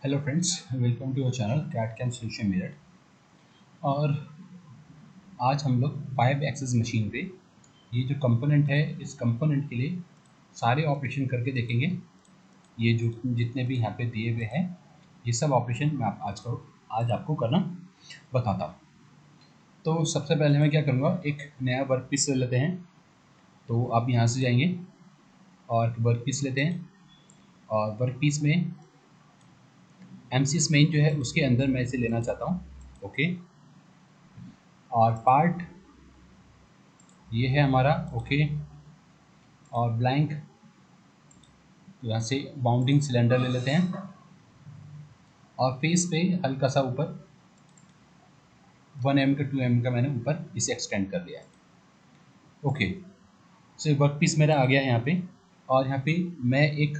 Hello friends, welcome to our channel Cat Cam Solution Meerut. और आज हम लोग 5 एक्सेस मशीन पे ये जो कंपोनेंट है, इस कंपोनेंट के लिए सारे ऑपरेशन करके देखेंगे। ये जो जितने भी यहाँ पे दिए हुए हैं, ये सब ऑपरेशन मैं आज आपको करना बताता हूँ। तो सबसे पहले मैं क्या करूँगा, एक नया वर्क पीस ले लेते हैं। तो आप यहाँ से जाएंगे और वर्क पीस लेते हैं, और वर्क पीस में MCS मेन जो है उसके अंदर मैं इसे लेना चाहता हूँ। ओके, और पार्ट ये है हमारा। ओके, और ब्लैंक यहाँ से बाउंडिंग सिलेंडर ले लेते हैं, और फेस पे हल्का सा ऊपर 1 mm का 2 mm का मैंने ऊपर इसे एक्सटेंड कर लिया है। ओके, सो वर्क पीस मेरा आ गया है यहाँ पे। और यहाँ पे मैं एक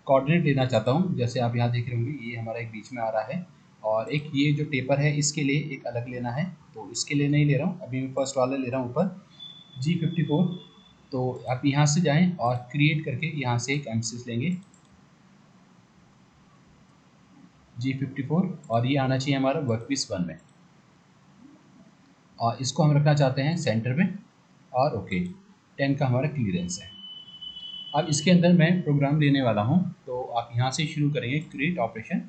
कोऑर्डिनेट लेना चाहता हूँ। जैसे आप यहाँ देख रहे होंगे, ये हमारा एक बीच में आ रहा है, और एक ये जो टेपर है इसके लिए एक अलग लेना है। तो इसके लिए नहीं ले रहा हूँ अभी, मैं फर्स्ट वाला ले रहा हूँ ऊपर G54। तो आप यहाँ से जाएं और क्रिएट करके यहाँ से एक MCS लेंगे G54, और ये आना चाहिए हमारा वर्क पीस 1 में, और इसको हम रखना चाहते हैं सेंटर में। और ओके, 10 का हमारा क्लियरेंस है। अब इसके अंदर मैं प्रोग्राम लेने वाला हूँ। तो आप यहाँ से शुरू करेंगे क्रिएट ऑपरेशन,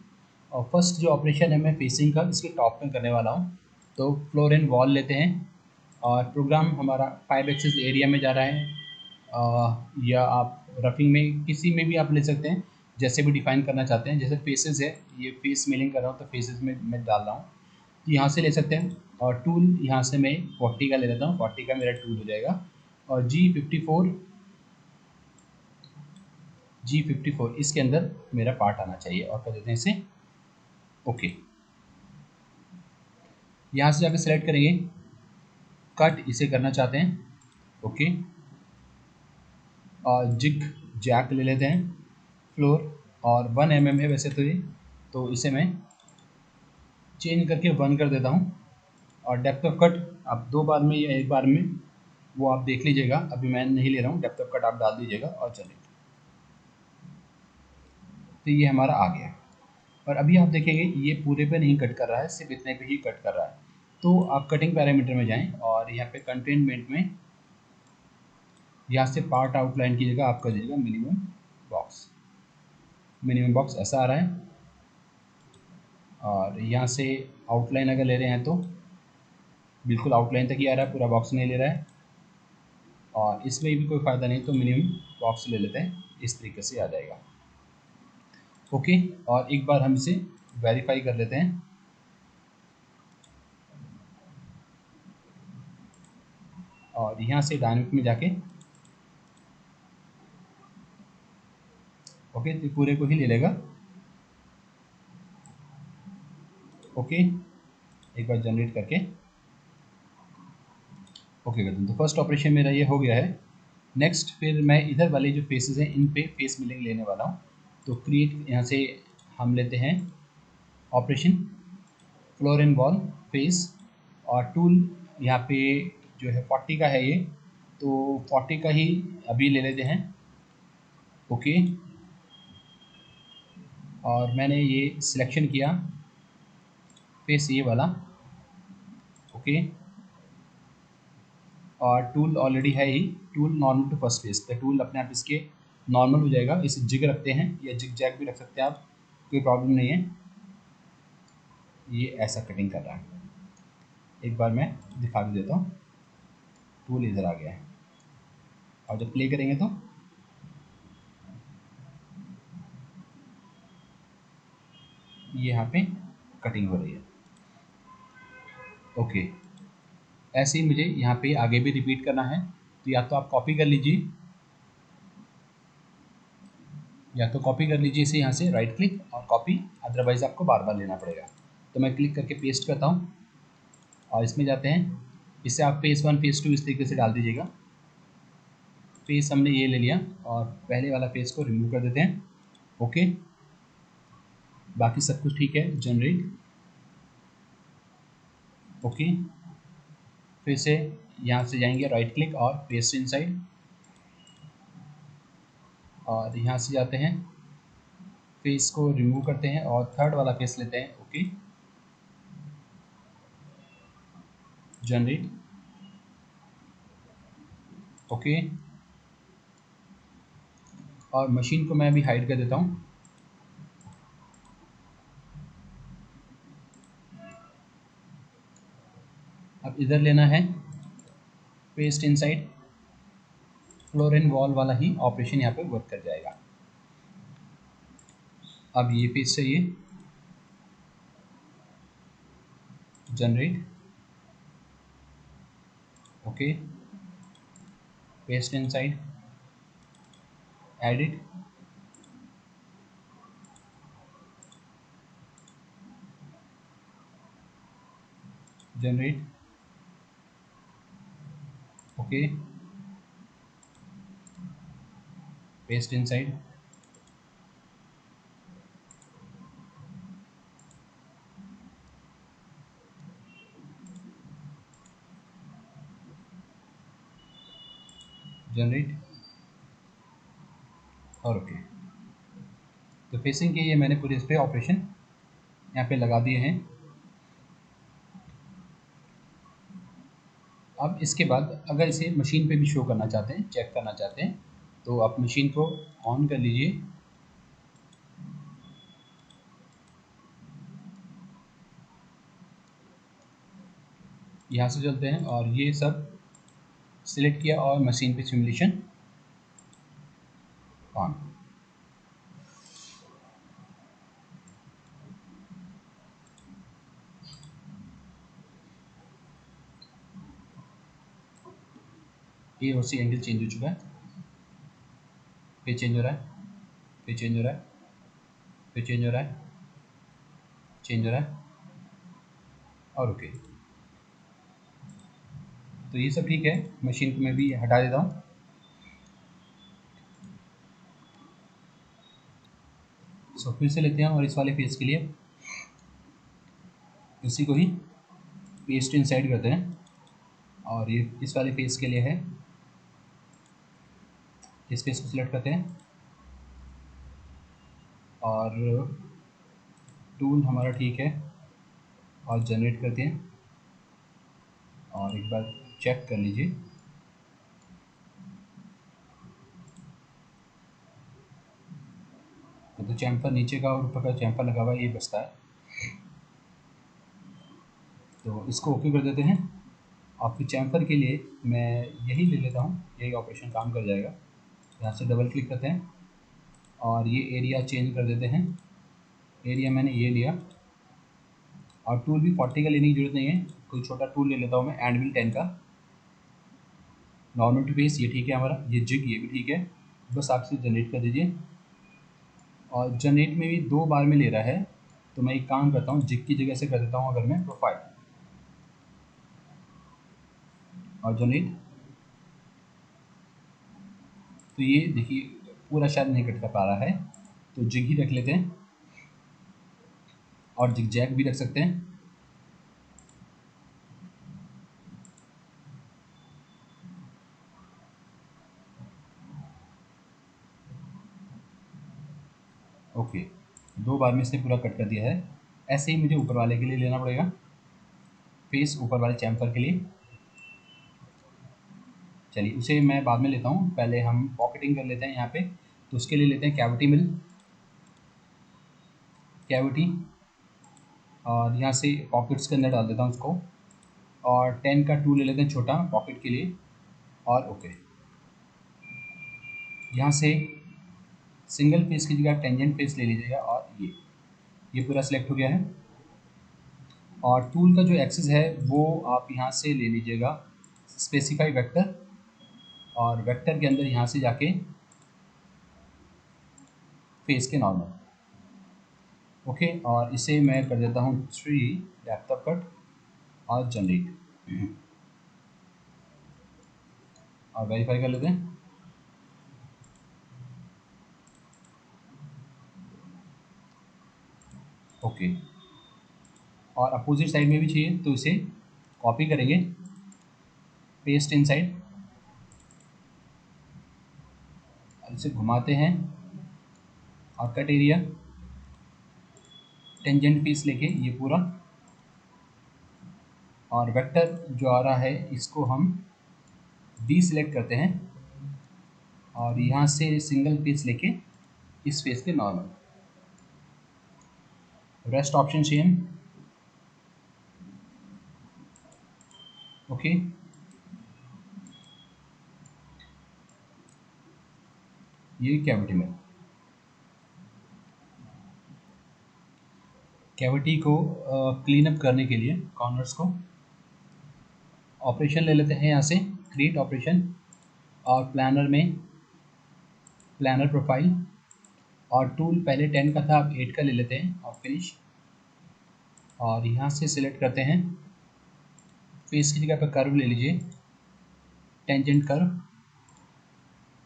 और फर्स्ट जो ऑपरेशन है मैं फेसिंग का इसके टॉप में करने वाला हूँ। तो फ्लोर एंड वॉल लेते हैं, और प्रोग्राम हमारा 5 एक्सेस एरिया में जा रहा है। या आप रफिंग में किसी में भी आप ले सकते हैं, जैसे भी डिफाइन करना चाहते हैं। जैसे फेसेस है, ये फेस मिलिंग कर रहा हूँ तो फेसेस में मैं डाल रहा हूँ, तो यहाँ से ले सकते हैं। और टूल यहाँ से मैं 40 का ले लेता हूँ, 40 का मेरा टूल हो जाएगा। और G54 इसके अंदर मेरा पार्ट आना चाहिए, और कर देते हैं इसे ओके। यहाँ से जाकर सेलेक्ट करेंगे कट, इसे करना चाहते हैं ओके। और जिग जैक ले लेते हैं फ्लोर, और 1 mm है वैसे तो ये, तो इसे मैं चेंज करके 1 कर देता हूँ। और डेप्थ ऑफ कट आप 2 बार में या 1 बार में वो आप देख लीजिएगा, अभी मैं नहीं ले रहा हूँ। डेप्थ ऑफ कट आप डाल दीजिएगा और चलिए। तो ये हमारा आ गया। और अभी आप देखेंगे ये पूरे पे नहीं कट कर रहा है, सिर्फ इतने पे ही कट कर रहा है। तो आप कटिंग पैरामीटर में जाएं, और यहाँ पे कंटेनमेंट में यहाँ से पार्ट आउटलाइन की जगह आप कर दीजिएगा मिनिमम बॉक्स ऐसा आ रहा है। और यहाँ से आउटलाइन अगर ले रहे हैं तो बिल्कुल आउटलाइन तक ही आ रहा है, पूरा बॉक्स नहीं ले रहा है। और इसमें भी कोई फ़ायदा नहीं, तो मिनिमम बॉक्स ले लेते हैं, इस तरीके से आ जाएगा ओके। और एक बार हम इसे वेरीफाई कर लेते हैं। और यहाँ से डायनेमिक में जाके ओके, तो पूरे को ही ले लेगा ओके। एक बार जनरेट करके ओके कर दूँ, तो फर्स्ट ऑपरेशन मेरा ये हो गया है। नेक्स्ट फिर मैं इधर वाले जो फेसेस हैं इन पे फेस मिलिंग लेने वाला हूँ। तो क्रिएट यहाँ से हम लेते हैं operation floor and wall face, और टूल यहाँ पे जो है 40 का है ये, तो 40 का ही अभी ले लेते हैं ओके। और मैंने ये सिलेक्शन किया फेस ये वाला ओके। और टूल ऑलरेडी है ही, tool normal to first face, तो टूल अपने आप इसके नॉर्मल हो जाएगा। इसे जिग रखते हैं या जिग जैग भी रख सकते हैं आप, कोई प्रॉब्लम नहीं है। ये ऐसा कटिंग कर रहा है। एक बार मैं दिखा भी देता हूँ, टूल इधर आ गया है, और जब प्ले करेंगे तो ये यहाँ पे कटिंग हो रही है ओके। ऐसे ही मुझे यहाँ पे आगे भी रिपीट करना है, तो या तो आप कॉपी कर लीजिए, इसे यहाँ से राइट क्लिक और कॉपी, अदरवाइज आपको बार बार लेना पड़ेगा। तो मैं क्लिक करके पेस्ट करता हूँ, और इसमें जाते हैं। इससे आप फेस 1 फेस 2 इस तरीके से डाल दीजिएगा। फेस हमने ये ले लिया, और पहले वाला फेस को रिमूव कर देते हैं ओके। बाकी सब कुछ ठीक है, जनरेट ओके। फिर से यहाँ से जाएंगे राइट क्लिक और पेस्ट इनसाइड, और यहाँ से जाते हैं फेस को रिमूव करते हैं और थर्ड वाला फेस लेते हैं। Okay, generate. ओके, और मशीन को मैं अभी हाइड कर देता हूँ। अब इधर लेना है paste inside, floor and wall वाला ही ऑपरेशन यहाँ पे वर्क कर जाएगा। अब ये पेस्ट चाहिए, generate. Okay, paste inside, edit, generate. Okay, paste inside, generate और ओके। तो फेसिंग के ये मैंने पूरे इस पर ऑपरेशन यहाँ पे लगा दिए हैं। अब इसके बाद अगर इसे मशीन पे भी शो करना चाहते हैं, चेक करना चाहते हैं, तो आप मशीन को ऑन कर लीजिए। यहाँ से चलते हैं और ये सब सिलेक्ट किया और मशीन पे सिमुलेशन ऑन। ये उसी एंगल चेंज हो चुका है, फिर चेंज हो रहा है, फिर चेंज हो रहा है, फिर चेंज हो रहा है, चेंज हो रहा है और ओके। तो ये सब ठीक है। मशीन को मैं भी हटा देता हूँ। सो फिर से लेते हैं और इस वाले फेस के लिए इसी को ही पेस्ट इनसाइड करते हैं और ये इस वाले फेस के लिए है, इस फेस को सिलेक्ट करते हैं और टूल हमारा ठीक है और जनरेट करते हैं और एक बार चेक कर लीजिए। तो चैम्फर नीचे का और ऊपर का चैम्फर लगा हुआ है, ये बचता है। तो इसको ओके कर देते हैं और फिर चैम्फर के लिए मैं यही ले लेता हूँ, यही ऑपरेशन काम कर जाएगा। यहाँ से डबल क्लिक करते हैं और ये एरिया चेंज कर देते हैं। एरिया मैंने ये लिया और टूल भी 40 का लेने की जरूरत नहीं है, कोई छोटा टूल ले लेता हूँ मैं, एंडविल 10 का। नॉर्मल टू बेस ये ठीक है हमारा, ये जिग ये भी ठीक है। बस आप इसे जनरेट कर दीजिए और जनरेट में भी 2 बार में ले रहा है, तो मैं एक काम करता हूँ, जिग की जगह से कर देता हूँ अगर मैं प्रोफाइल और जनरेट। तो ये देखिए पूरा शायद नहीं कट कर पा रहा है, तो जिग ही रख लेते हैं और जिग जैग भी रख सकते हैं। ओके, 2 बार में इसने पूरा कट कर दिया है। ऐसे ही मुझे ऊपर वाले के लिए लेना पड़ेगा, फेस ऊपर वाले चैम्फर के लिए। चलिए उसे मैं बाद में लेता हूँ, पहले हम पॉकेटिंग कर लेते हैं यहाँ पे। तो उसके लिए लेते हैं कैविटी मिल, कैविटी, और यहाँ से पॉकेट्स के अंदर डाल देता हूँ उसको और 10 का टूल ले लेते हैं छोटा पॉकेट के लिए और ओके। यहाँ से सिंगल फेस की जगह टेंजेंट फेस ले लीजिएगा और ये पूरा सिलेक्ट हो गया है। और टूल का जो एक्सेस है वो आप यहाँ से ले लीजिएगा, स्पेसिफाई वेक्टर, और वेक्टर के अंदर यहाँ से जाके फेस के नॉर्मल। ओके, और इसे मैं कर देता हूँ 3 डेप्थ ऑफ कट और जनरेट और वेरीफाई कर लेते हैं। ओके, और अपोजिट साइड में भी चाहिए तो इसे कॉपी करेंगे, पेस्ट इनसाइड, और इसे घुमाते हैं और कट एरिया टेंजेंट पीस लेके ये पूरा, और वेक्टर जो आ रहा है इसको हम डीसिलेक्ट करते हैं और यहाँ से सिंगल पीस लेके इस फेस के normal, rest option same. Okay, ये कैविटी में, कैविटी को क्लीन अप करने के लिए कॉर्नर्स को ऑपरेशन ले लेते हैं यहाँ से, क्रिएट ऑपरेशन, और प्लानर में प्लानर प्रोफाइल, और टूल पहले 10 का था, अब 8 का ले लेते हैं और फिनिश। और यहाँ से सिलेक्ट करते हैं, फेस की जगह पर कर्व ले लीजिए, टेंजेंट कर्व,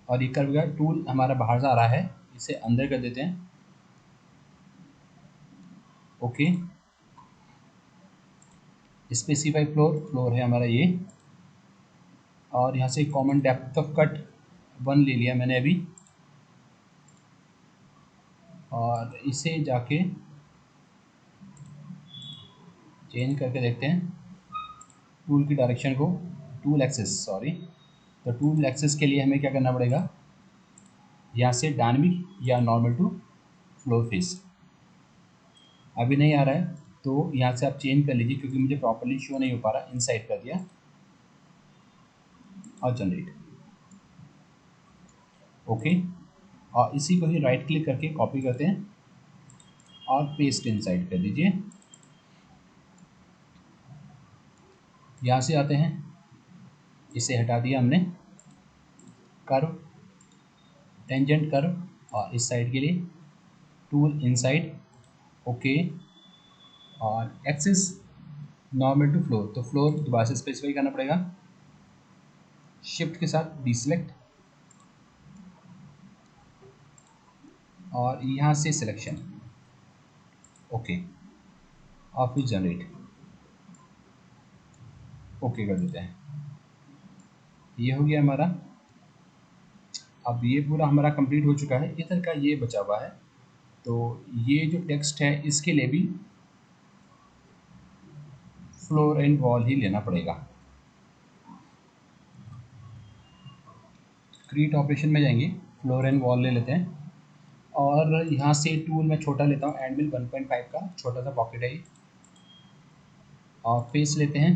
और ये कर्व का टूल हमारा बाहर से आ रहा है, इसे अंदर कर देते हैं। ओके, स्पेसिफाई फ्लोर, फ्लोर है हमारा ये, और यहाँ से कॉमन डेप्थ ऑफ कट 1 ले लिया मैंने अभी, और इसे जाके चेंज करके देखते हैं टूल की डायरेक्शन को, टूल एक्सेस सॉरी। तो टूल एक्सेस के लिए हमें क्या करना पड़ेगा, यहाँ से डायनामिक या नॉर्मल टू फ्लोर फेस, अभी नहीं आ रहा है तो यहाँ से आप चेंज कर लीजिए, क्योंकि मुझे प्रॉपर्ली शो नहीं हो पा रहा, इनसाइड कर दिया और जनरेट। ओके, और इसी को ही राइट क्लिक करके कॉपी करते हैं और पेस्ट इनसाइड कर दीजिए। यहाँ से आते हैं, इसे हटा दिया हमने, कर्व, टेंजेंट कर्व, और इस साइड के लिए टूल इनसाइड। ओके, और एक्सेस नॉर्मल टू फ्लोर, तो फ्लोर दोबारा से स्पेसिफाई करना पड़ेगा, शिफ्ट के साथ डीसिलेक्ट, और यहाँ से सिलेक्शन। ओके, और फिर जनरेट। ओके कर देते हैं, ये हो गया हमारा। अब ये पूरा हमारा कंप्लीट हो चुका है, इधर का ये बचा हुआ है, तो ये जो टेक्स्ट है इसके लिए भी फ्लोर एंड वॉल ही लेना पड़ेगा। क्रिएट ऑपरेशन में जाएंगे, फ्लोर एंड वॉल ले लेते हैं, और यहाँ से टूल मैं छोटा लेता हूँ, एंड मिल 1.5 का छोटा सा पॉकेट है ये, और फेस लेते हैं,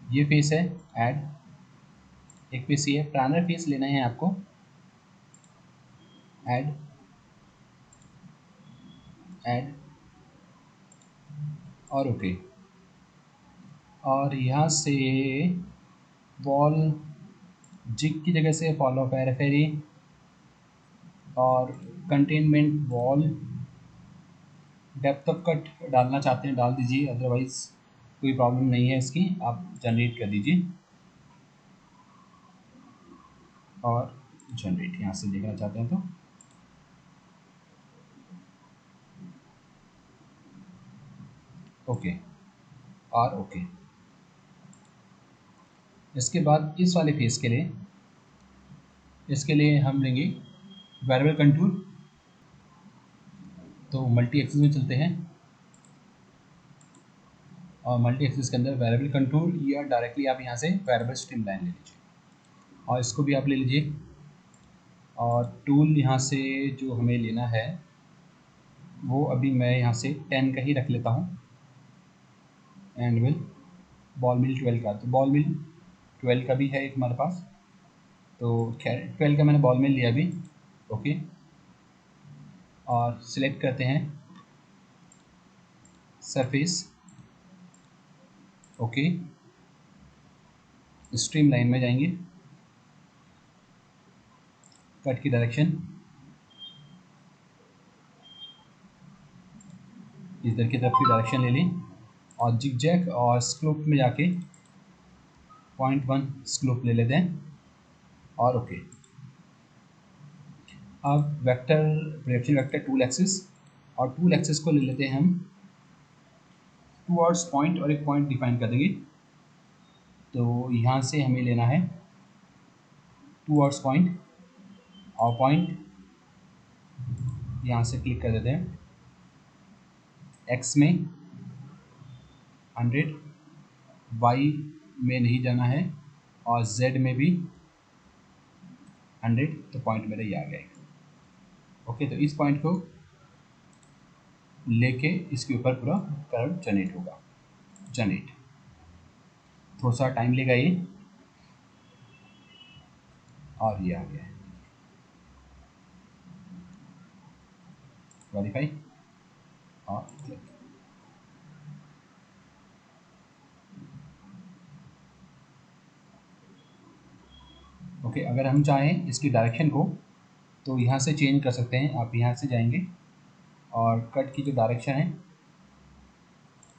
ये फेस है, ऐड एक फेस ये है, प्लानर फेस लेना है आपको, ऐड ऐड और ओके, और यहाँ से वॉल जिग की जगह से फॉलो पेरिफेरी और containment wall, depth of cut डालना चाहते हैं डाल दीजिए, अदरवाइज़ कोई प्रॉब्लम नहीं है इसकी, आप जनरेट कर दीजिए और जनरेट यहाँ से देखना चाहते हैं तो ओके और ओके। इसके बाद इस वाले फेस के लिए, इसके लिए हम लेंगे वेरिएबल कंटूर, तो मल्टी एक्सिस में चलते हैं, और मल्टी एक्सिस के अंदर वेरिएबल कंटूर, या डायरेक्टली आप यहाँ से वेरिएबल स्ट्रीम लाइन ले लीजिए, और इसको भी आप ले लीजिए, और टूल यहाँ से जो हमें लेना है वो अभी मैं यहाँ से 10 का ही रख लेता हूँ, एंड विल बॉल मिल 12 का, तो बॉल मिल 12 का भी है एक हमारे पास, तो खैर 12 का मैंने बॉल मिल लिया अभी। ओके, और सिलेक्ट करते हैं सरफेस, ओके, स्ट्रीम लाइन में जाएंगे, कट की डायरेक्शन इधर की तरफ की डायरेक्शन ले ली, और जिगजैग और स्क्लोप में जाके 0.1 स्क्लोप ले लेते हैं, और ओके। अब vector projection vector tool axis, और टूल एक्सिस को ले लेते हैं हम टूवर्ड्स पॉइंट, और एक पॉइंट डिफाइन कर देंगे, तो यहाँ से हमें लेना है टूवर्ड्स पॉइंट, और पॉइंट यहाँ से क्लिक कर देते हैं, एक्स में 100, वाई में नहीं जाना है और जेड में भी 100, तो पॉइंट मेरा ये आ गया। ओके, तो इस पॉइंट को लेके इसके ऊपर पूरा कर्व जनरेट होगा। जनरेट थोड़ा सा टाइम लेगा ये, और ये आ गया है। वेरीफाई और क्लिक। ओके, अगर हम चाहें इसकी डायरेक्शन को तो यहाँ से चेंज कर सकते हैं। आप यहाँ से जाएंगे और कट की जो डायरेक्शन है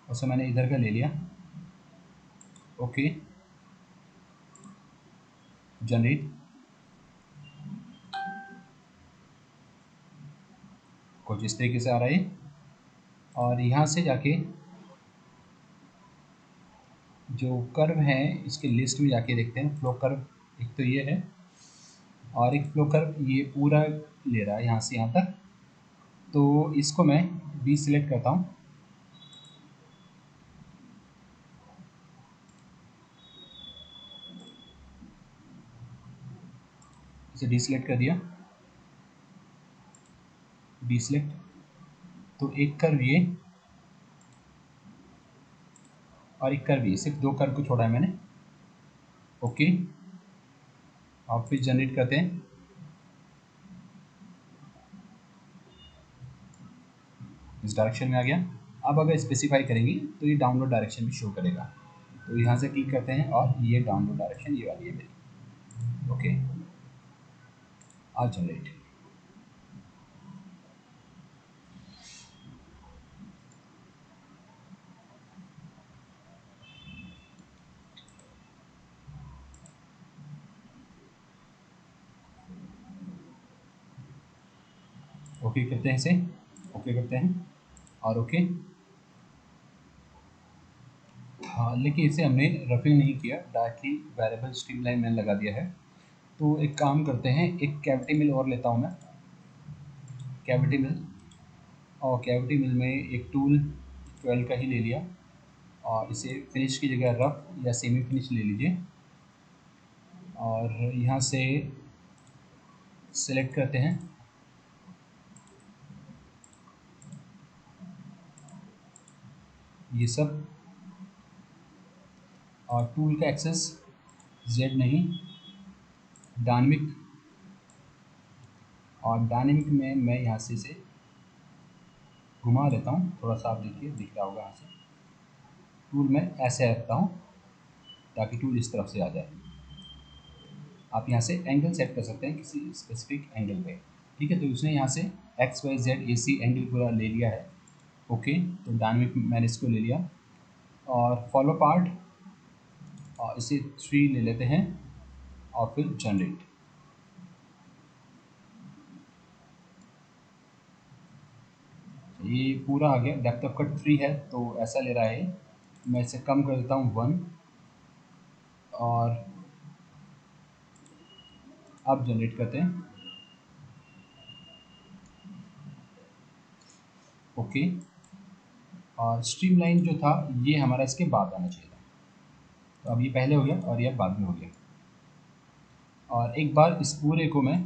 उसे मैंने इधर का ले लिया। ओके, जनरेट कुछ इस तरीके से आ रहा है। और यहाँ से जाके जो कर्व है इसके लिस्ट में जाके देखते हैं। फ्लो कर्व एक तो ये है, और एक फ्लो कर्व ये पूरा ले रहा है यहाँ से यहाँ तक। तो इसको मैं बी सिलेक्ट करता हूँ। इसे डी सिलेक्ट कर दिया, डी सिलेक्ट। तो एक कर्व ये और एक कर्व ये, सिर्फ दो कर्व को छोड़ा है मैंने। ओके, और फिर जनरेट करते हैं। इस डायरेक्शन में आ गया। अब अगर स्पेसिफाई करेंगे तो ये डाउनलोड डायरेक्शन भी शो करेगा। तो यहाँ से क्लिक करते हैं और ये डाउनलोड डायरेक्शन ये वाली है मेरी। ओके, और जनरेट। ओके करते हैं इसे, ओके करते हैं और ओके। हाँ, लेकिन इसे हमने रफिंग नहीं किया, डायरेक्टली वेरिएबल स्ट्रीमलाइन मैंने लगा दिया है। तो एक काम करते हैं, एक कैविटी मिल और लेता हूँ मैं। कैविटी मिल, और कैविटी मिल में एक टूल 12 का ही ले लिया, और इसे फिनिश की जगह रफ या सेमी फिनिश ले लीजिए। और यहाँ से सेलेक्ट करते हैं ये सब, और टूल का एक्सेस जेड नहीं, डायनेमिक। और डायनेमिक में मैं यहाँ से इसे घुमा देता हूँ थोड़ा सा, आप देखिए दिख रहा होगा। यहाँ से टूल में ऐसे रखता हूँ ताकि टूल इस तरफ से आ जाए। आप यहाँ से एंगल सेट कर सकते हैं किसी स्पेसिफिक एंगल पे। ठीक है, तो उसने यहाँ से X Y Z A C angle पूरा ले लिया है। ओके, तो डायनेमिक मैंने इसको ले लिया, और फॉलो पार्ट, और इसे 3 ले लेते हैं, और फिर जनरेट। ये पूरा आ गया। डेप्थ ऑफ कट 3 है तो ऐसा ले रहा है। मैं इसे कम कर देता हूँ 1, और अब जनरेट करते हैं। ओके, और स्ट्रीमलाइन जो था ये हमारा इसके बाद आना चाहिए था। तो अब ये पहले हो गया और ये बाद में हो गया। और एक बार इस पूरे को मैं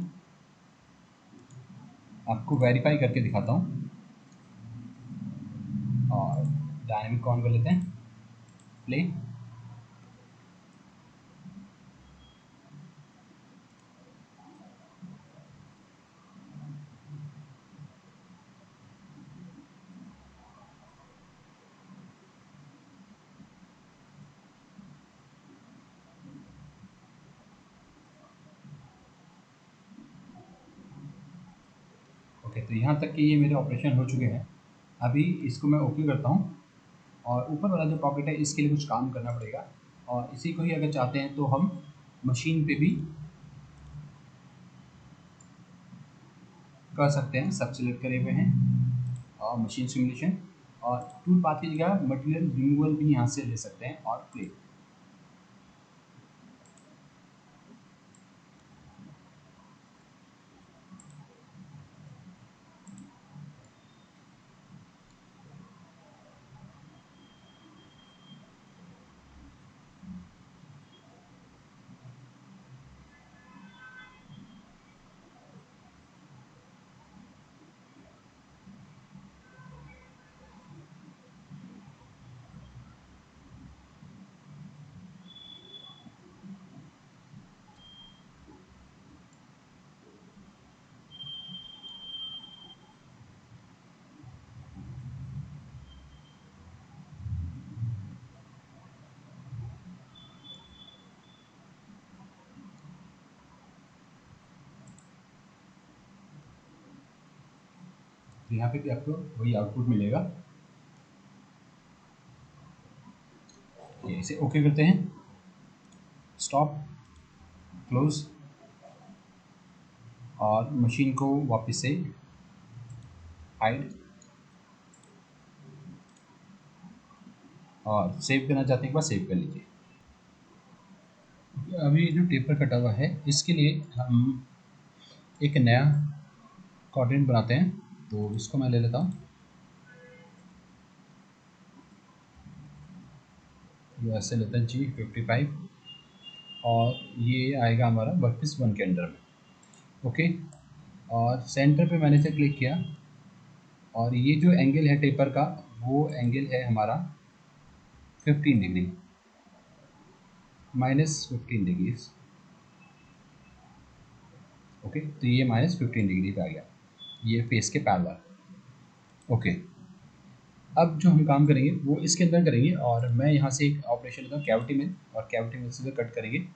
आपको वेरीफाई करके दिखाता हूँ। और डायनेमिक ऑन कर लेते हैं, प्ले। ओके, तो यहाँ तक कि ये मेरे ऑपरेशन हो चुके हैं। अभी इसको मैं ओके करता हूँ, और ऊपर वाला जो पॉकेट है इसके लिए कुछ काम करना पड़ेगा। और इसी को ही अगर चाहते हैं तो हम मशीन पे भी कर सकते हैं। सब सिलेक्ट करे हुए हैं, और मशीन सिमुलेशन, और टूल पाथ की जगह मटेरियल रिमूवल भी यहाँ से ले सकते हैं, और प्ले। तो यहाँ पे भी आपको वही आउटपुट मिलेगा। ये इसे ओके करते हैं, स्टॉप, क्लोज, और मशीन को वापस से हाइड, और सेव करना चाहते हैं एक बार सेव कर लीजिए। अभी जो टेपर कटा हुआ है इसके लिए हम एक नया कोऑर्डिनेट बनाते हैं, तो इसको मैं ले लेता हूँ। ये ऐसे लेते हैं G55, और ये आएगा हमारा वर्कपीस 1 के अंडर में। ओके, और सेंटर पे मैंने से क्लिक किया, और ये जो एंगल है टेपर का वो एंगल है हमारा 15 डिग्री, -15 डिग्रीज। ओके, तो ये -15 डिग्री पे आ गया, ये फेस के पैरेलल। ओके, अब जो हम काम करेंगे वो इसके अंदर करेंगे, और मैं यहाँ से एक ऑपरेशन लेता हूँ कैविटी मिल, और कैविटी मिल से कट करेंगे।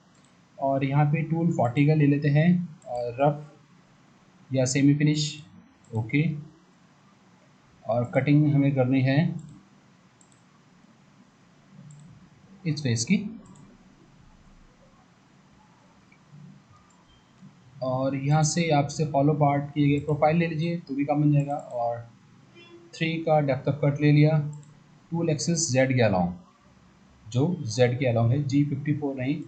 और यहाँ पे टूल 40 का ले लेते हैं, और रफ या सेमी फिनिश। ओके, और कटिंग हमें करनी है इस फेस की, और यहाँ से आपसे फॉलो पार्ट की जगह प्रोफाइल ले लीजिए तो भी काम बन जाएगा। और 3 का डेप्थ ऑफ कट ले लिया, टूल एक्सिस जेड के अलाउंग, जो जेड के अलाउंग है, G54 नहीं,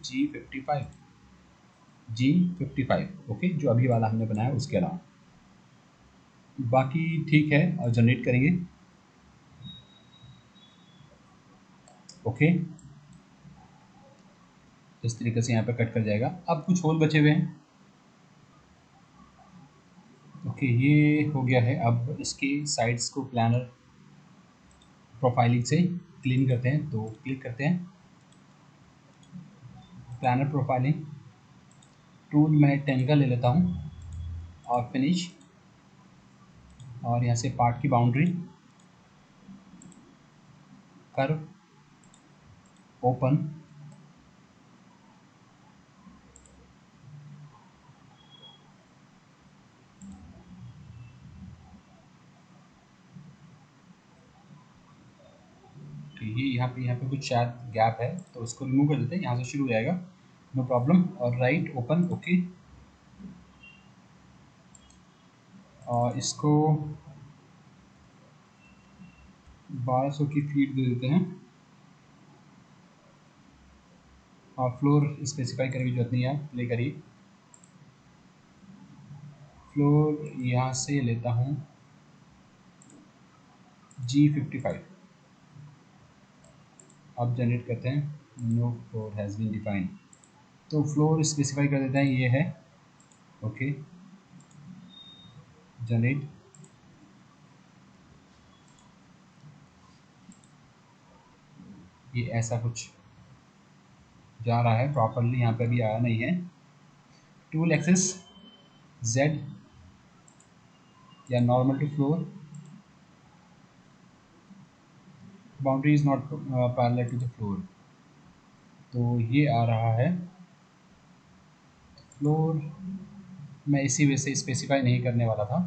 G55, ओके, जो अभी वाला हमने बनाया उसके अलावा बाकी ठीक है। और जनरेट करेंगे। ओके, इस तरीके से यहाँ पे कट कर जाएगा। अब कुछ होल बचे हुए हैं। ओके, ये हो गया है। अब इसके साइड्स को प्लानर प्रोफाइलिंग से क्लीन करते हैं, तो क्लिक करते हैं प्लानर प्रोफाइलिंग टूल, मैं 10 का ले लेता हूँ, और फिनिश, और यहाँ से पार्ट की बाउंड्री, कर्व, ओपन, तो ये यहाँ पे कुछ शायद गैप है, तो इसको रिमूव कर देते हैं, यहाँ से शुरू हो जाएगा, नो प्रॉब्लम। और राइट ओपन, ओके, और इसको 1200 की फीट दे देते हैं, और फ्लोर स्पेसिफाई करने की जरूरत नहीं है, प्ले करिए। फ्लोर यहाँ से लेता हूँ G55। अब जनरेट करते हैं, no floor has been defined, तो फ्लोर स्पेसिफाई कर देते हैं, ये है। ओके, जनरेट, ये ऐसा कुछ जा रहा है प्रॉपरली, यहाँ पे भी आया नहीं है। Tool axis Z or normal to floor, boundary is not parallel to the floor, तो ये आ रहा है। फ्लोर मैं इसी वजह से स्पेसिफाई नहीं करने वाला था।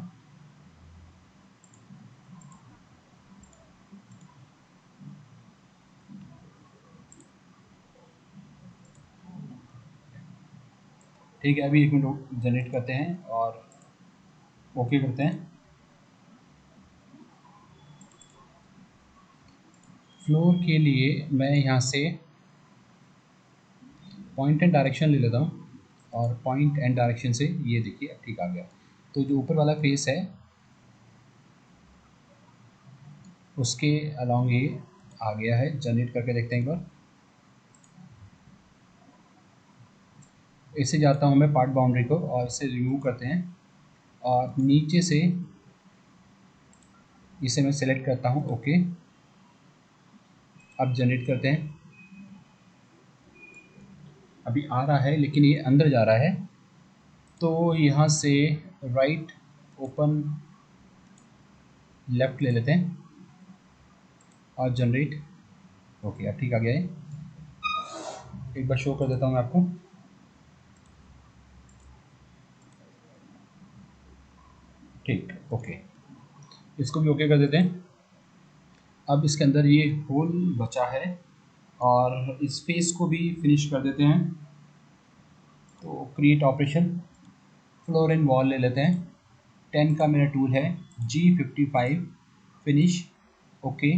ठीक है, अभी 1 मिनट जनरेट करते हैं और ओके करते हैं। फ्लोर के लिए मैं यहाँ से पॉइंट एंड डायरेक्शन ले लेता हूँ, और पॉइंट एंड डायरेक्शन से ये देखिए अब ठीक आ गया। तो जो ऊपर वाला फेस है उसके अलोंग ये आ गया है। जनरेट करके देखते हैं एक बार। इससे जाता हूँ मैं पार्ट बाउंड्री को, और इसे रिमूव करते हैं, और नीचे से इसे मैं सेलेक्ट करता हूँ। ओके, अब जनरेट करते हैं। अभी आ रहा है लेकिन ये अंदर जा रहा है, तो यहाँ से राइट ओपन लेफ़्ट ले लेते हैं, और जनरेट। ओके, अब ठीक आ गया है। एक बार शो कर देता हूँ मैं आपको। ठीक, ओके। इसको भी ओके कर देते हैं। अब इसके अंदर ये होल बचा है और इस फेस को भी फिनिश कर देते हैं। तो create operation, floor and wall ले लेते हैं। 10 का मेरा टूल है, G55 फिनिश, ओके।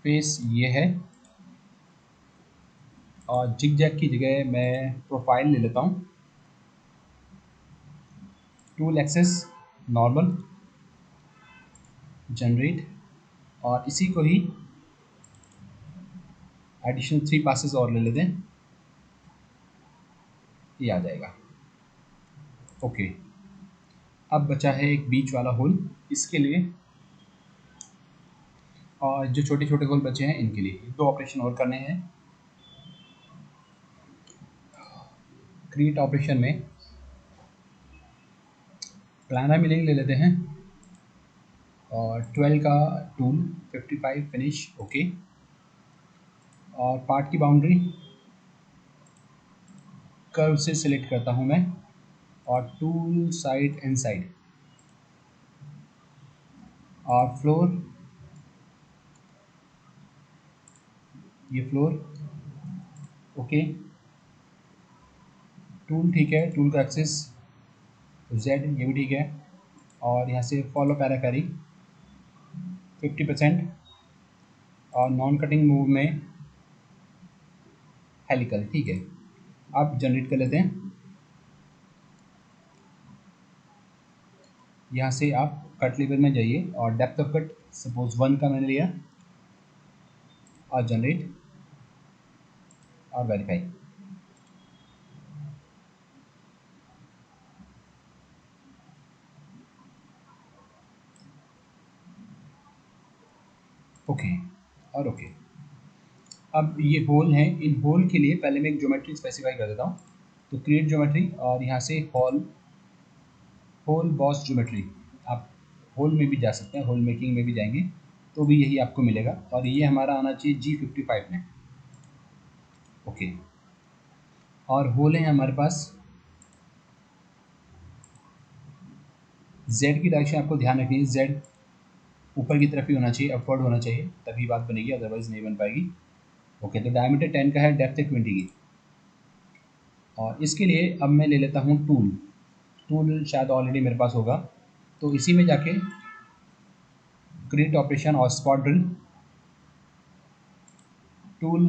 फेस ये है और जिग जैग की जगह मैं प्रोफाइल ले लेता हूँ। टूल एक्सेस नॉर्मल, जनरेट, और इसी को ही एडिशनल 3 पासेस और ले लेते हैं, ये आ जाएगा, ओके। अब बचा है एक बीच वाला होल, इसके लिए और जो छोटे छोटे होल बचे हैं इनके लिए 2 ऑपरेशन और करने हैं। क्रिएट ऑपरेशन में प्लानर मिलिंग ले लेते हैं और 12 का टूल, 55 फिनिश, ओके। और पार्ट की बाउंड्री कर्व से सिलेक्ट करता हूँ मैं, और टूल साइड एंड साइड, और फ्लोर, ये फ्लोर, ओके। टूल ठीक है, टूल का एक्सेस जेड, ये भी ठीक है। और यहाँ से फॉलो पैरापेरी 50%, और नॉन कटिंग मूव में हेलिकल, ठीक है। अब जनरेट कर लेते हैं। यहाँ से आप कट लेवल में जाइए और डेप्थ ऑफ कट सपोज 1 का मैंने लिया, और जनरेट और वेरीफाई, ओके और ओके। अब ये होल हैं, इन होल के लिए पहले मैं एक ज्योमेट्री स्पेसिफाई कर देता हूँ। तो क्रिएट ज्योमेट्री, और यहाँ से होल बॉस ज्योमेट्री, आप होल में भी जा सकते हैं, होल मेकिंग में भी जाएंगे तो भी यही आपको मिलेगा, और ये हमारा आना चाहिए G55 में, ओके। और होल है हमारे पास Z की डायरेक्शन, आपको ध्यान रखनी है Z ऊपर की तरफ ही होना चाहिए, अपवर्ड होना चाहिए, तभी बात बनेगी, अदरवाइज नहीं बन पाएगी, ओके। तो डायमीटर 10 का है, डेप्थ है 20 की। और इसके लिए अब मैं ले लेता हूँ टूल, टूल शायद ऑलरेडी मेरे पास होगा, तो इसी में जाके क्रिएट ऑपरेशन और स्पॉट ड्रिल, टूल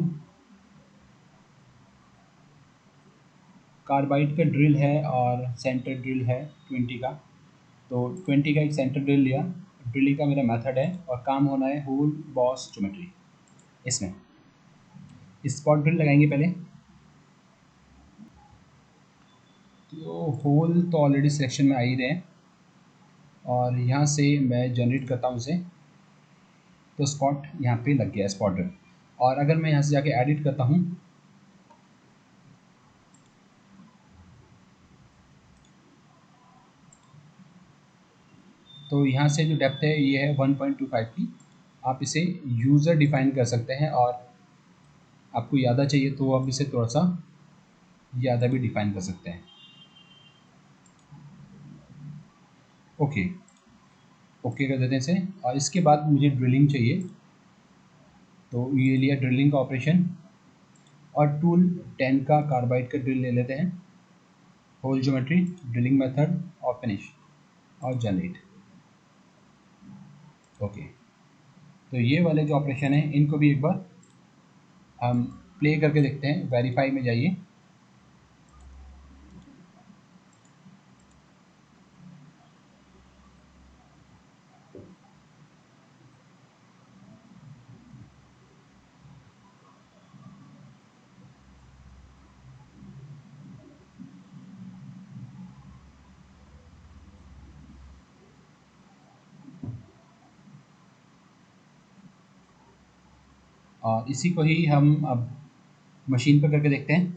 कार्बाइड का ड्रिल है और सेंटर ड्रिल है 20 का, तो 20 का एक सेंटर ड्रिल लिया। ड्रिलिंग का मेरा मेथड है और काम होना है होल बॉस ज्योमेट्री, इसमें स्पॉट ड्रिल लगाएंगे पहले। तो होल तो ऑलरेडी सिलेक्शन में आ ही रहे हैं, और यहाँ से मैं जनरेट करता हूँ इसे, तो स्पॉट यहाँ पे लग गया स्पॉट ड्रिल। और अगर मैं यहाँ से जाके एडिट करता हूँ, तो यहाँ से जो डेप्थ है ये है 1.25 की। आप इसे यूज़र डिफाइन कर सकते हैं, और आपको ज़्यादा चाहिए तो आप इसे थोड़ा सा ज़्यादा भी डिफाइन कर सकते हैं, ओके। ओके कर देते हैं इसे, और इसके बाद मुझे ड्रिलिंग चाहिए, तो ये लिया ड्रिलिंग का ऑपरेशन, और टूल 10 का कार्बाइड का ड्रिल ले लेते हैं, होल ज्योमेट्री, ड्रिलिंग मेथड और फिनिश और जनरेट, ओके। तो ये वाले जो ऑपरेशन है इनको भी एक बार हम प्ले करके देखते हैं। वेरीफाई में जाइए, और इसी को ही हम अब मशीन पर करके देखते हैं।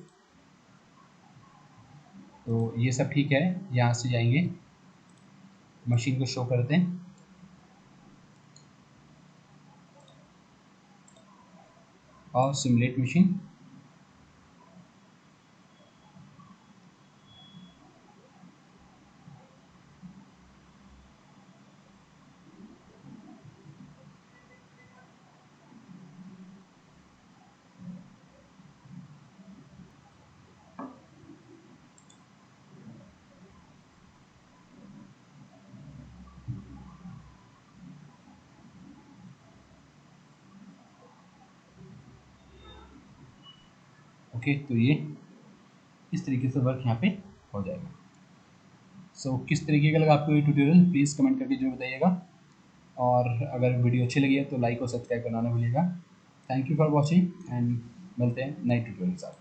तो ये सब ठीक है, यहाँ से जाएंगे, मशीन को शो करते हैं, और सिमुलेट मशीन, ओके, तो ये इस तरीके से वर्क यहाँ पे हो जाएगा। सो किस तरीके का लगा आपको ये ट्यूटोरियल, प्लीज़ कमेंट करके जरूर बताइएगा। और अगर वीडियो अच्छी लगी है तो लाइक और सब्सक्राइब करना ना भूलिएगा। Thank you for watching and मिलते हैं नए ट्यूटोरियल के साथ।